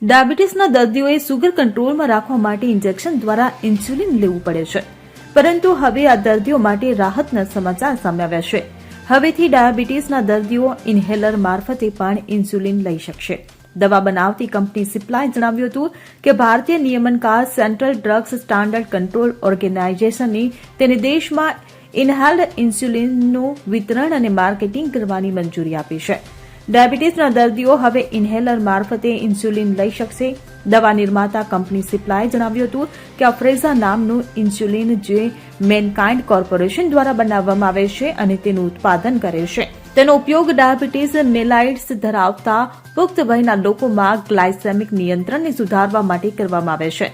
ડાયાબિટીસના દર્દીઓએ સુગર કંટ્રોલમાં રાખવા માટે ઇન્જેક્શન દ્વારા ઇન્સ્યુલિન લેવું પડે છે, પરંતુ હવે આ દર્દીઓ માટે રાહતના સમાચાર સામે આવ્યા છે. હવેથી ડાયાબિટીસના દર્દીઓ ઇન્હેલર મારફતે પણ ઇન્સ્યુલિન લઈ શકશે. દવા બનાવતી કંપની સિપ્લાએ જણાવ્યું હતું કે ભારતીય નિયમનકાર સેન્ટ્રલ ડ્રગ્સ સ્ટાન્ડર્ડ કંટ્રોલ ઓર્ગેનાઇઝેશનની તેને દેશમાં ઇન્હેલ્ડ ઇન્સ્યુલિનનું વિતરણ અને માર્કેટિંગ કરવાની મંજૂરી આપી છે. ડાયાબિટીસના દર્દીઓ હવે ઇન્હેલર મારફતે ઇન્સ્યુલિન લઈ શકશે. દવા નિર્માતા કંપની સિપ્લાએ જણાવ્યું હતું કે અફ્રેઝા નામનું ઇન્સ્યુલિન જે મેનકાઇન્ડ કોર્પોરેશન દ્વારા બનાવવામાં આવે છે અને તેનું ઉત્પાદન કરે છે, તેનો ઉપયોગ ડાયાબિટીસ મેલાઇટ્સ ધરાવતા પુખ્ત વયના લોકોમાં ગ્લાયસેમિક નિયંત્રણને સુધારવા માટે કરવામાં આવે છે.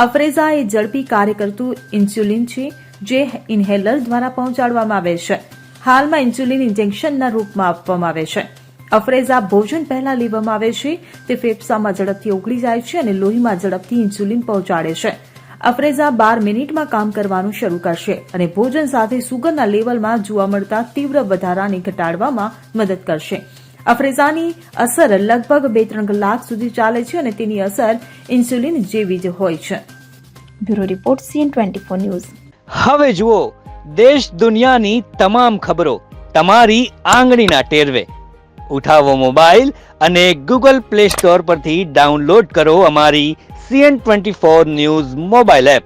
અફ્રેઝા એ ઝડપી કાર્ય કરતું ઇન્સ્યુલિન છે જે ઇન્હેલર દ્વારા પહોંચાડવામાં આવે છે. હાલમાં ઇન્સ્યુલિન ઇન્જેક્શનના રૂપમાં આપવામાં આવે છે. અફ્રેઝા ભોજન પહેલા લેવામાં આવે છે. તે ફેફસામાં ઝડપથી ઓગળી જાય છે અને લોહીમાં ઝડપથી ઇન્સ્યુલિન પહોંચાડે છે. અફ્રેઝા 12 મિનિટમાં કામ કરવાનું શરૂ કરશે અને ભોજન સાથે સુગરના લેવલમાં જોવા મળતા તીવ્ર વધારાને ઘટાડવામાં મદદ કરશે. અફ્રેઝાની અસર લગભગ 2-3 કલાક સુધી ચાલે છે અને તેની અસર ઇન્સ્યુલિન જેવી જ હોય છે. Bureau report CN24 news. હવે જુઓ દેશ દુનિયાની તમામ ખબરો તમારી આંગળીના ટેરવે. ઉઠાવો મોબાઈલ અને ગૂગલ પ્લે સ્ટોર પરથી ડાઉનલોડ કરો અમારી CN24 ન્યૂઝ મોબાઈલ એપ.